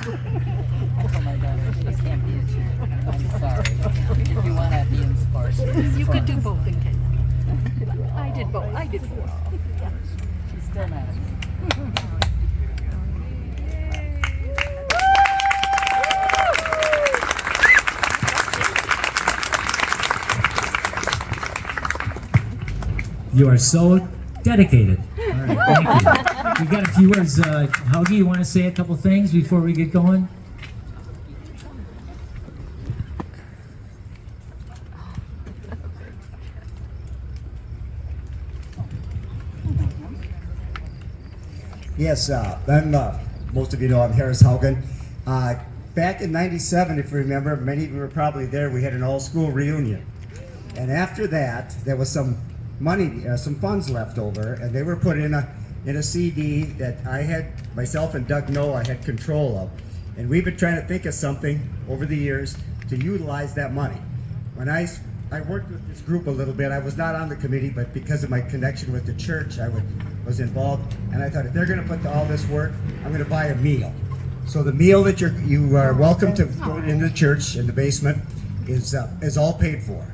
I told my daughter she can't be a cheerleader. I'm sorry. If you want to be in sports, You could do both in Kenya. I did both. I did both. She's still mad at me. You are so dedicated. All right, thank you. We got a few words. Helgi, you want to say a couple things before we get going? Yes, most of you know I'm Harris Haugen. Back in '97, if you remember, many of you were probably there, we had an all-school reunion. And after that, there was some money, some funds left over, and they were put in a CD that I had, myself and Doug Noe, I had control of. And we've been trying to think of something over the years to utilize that money. When I worked with this group a little bit, I was not on the committee, but because of my connection with the church, I was involved. And I thought, if they're gonna put all this work, I'm gonna buy a meal. So the meal that you are welcome to go into the church in the basement is all paid for.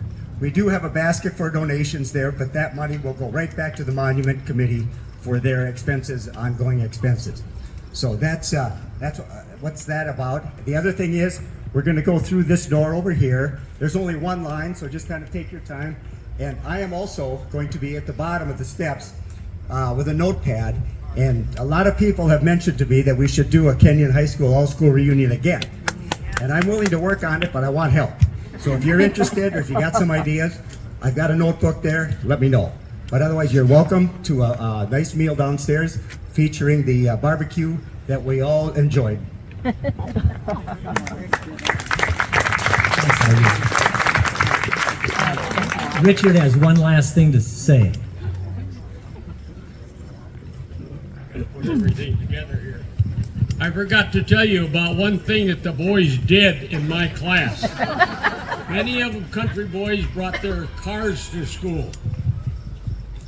We do have a basket for donations there, but that money will go right back to the Monument Committee for their expenses, ongoing expenses. So that's what's that about. The other thing is, we're going to go through this door over here. There's only one line, so just kind of take your time. And I am also going to be at the bottom of the steps with a notepad. And a lot of people have mentioned to me that we should do a Kenyon High School all-school reunion again. And I'm willing to work on it, but I want help. So if you're interested, or if you got some ideas, I've got a notebook there, let me know. But otherwise, you're welcome to a nice meal downstairs featuring the barbecue that we all enjoyed. Richard has one last thing to say. Put everything together here. I forgot to tell you about one thing that the boys did in my class. Many of them country boys brought their cars to school.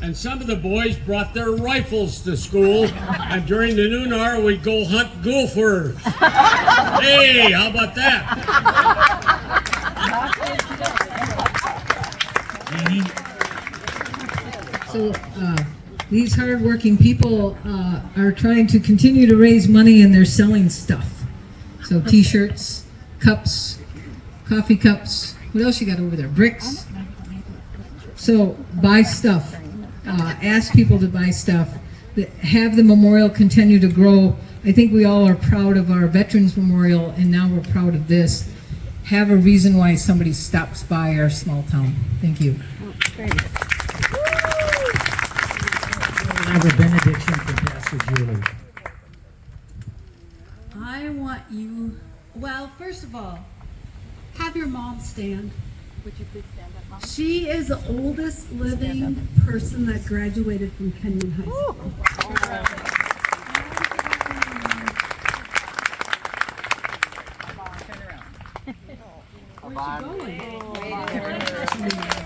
And some of the boys brought their rifles to school. And during the noon hour, we'd go hunt gophers. Hey, how about that? So these hardworking people are trying to continue to raise money, and they're selling stuff. So T-shirts, cups, coffee cups. What else you got over there? Bricks. So buy stuff. Ask people to buy stuff. Have the memorial continue to grow. I think we all are proud of our Veterans Memorial, and now we're proud of this. Have a reason why somebody stops by our small town. Thank you. Have a benediction from Pastor Julie. I want you, well, first of all, have your mom stand. Would you please stand up, Mom? She is the oldest living person that graduated from Kenyon High School. Come on, turn around. Where's she going?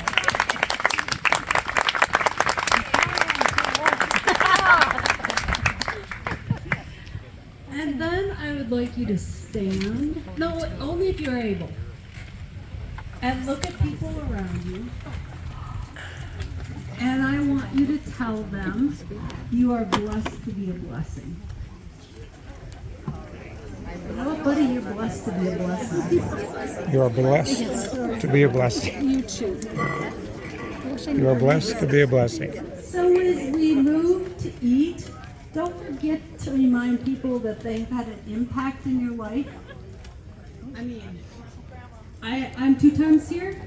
And then I would like you to stand. No, only if you're able. And look at people around you. And I want you to tell them you are blessed to be a blessing. Oh, buddy, you're blessed to be a blessing. You are blessed to be a blessing. You too. You are blessed to be a blessing. So as we move to eat, don't forget to remind people that they've had an impact in your life. I mean, I'm 2 times here,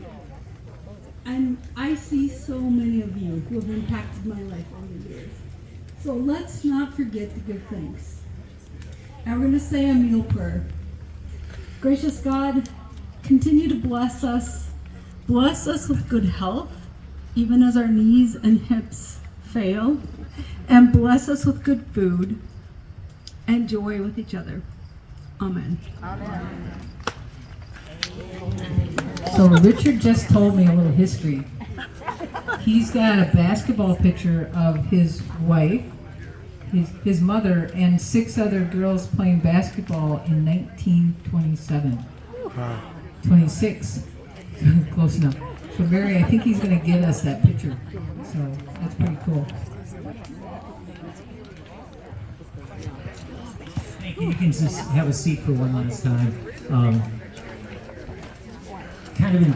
and I see so many of you who have impacted my life over the years. So let's not forget the good things. And we're going to say a meal prayer. Gracious God, continue to bless us. Bless us with good health, even as our knees and hips fail. And bless us with good food and joy with each other. Amen. So Richard just told me a little history. He's got a basketball picture of his wife, his mother, and 6 other girls playing basketball in 1927. 26. Close enough. So Mary, I think he's going to get us that picture. So that's pretty cool. Thank you. You can just have a seat for one last time. Kind of in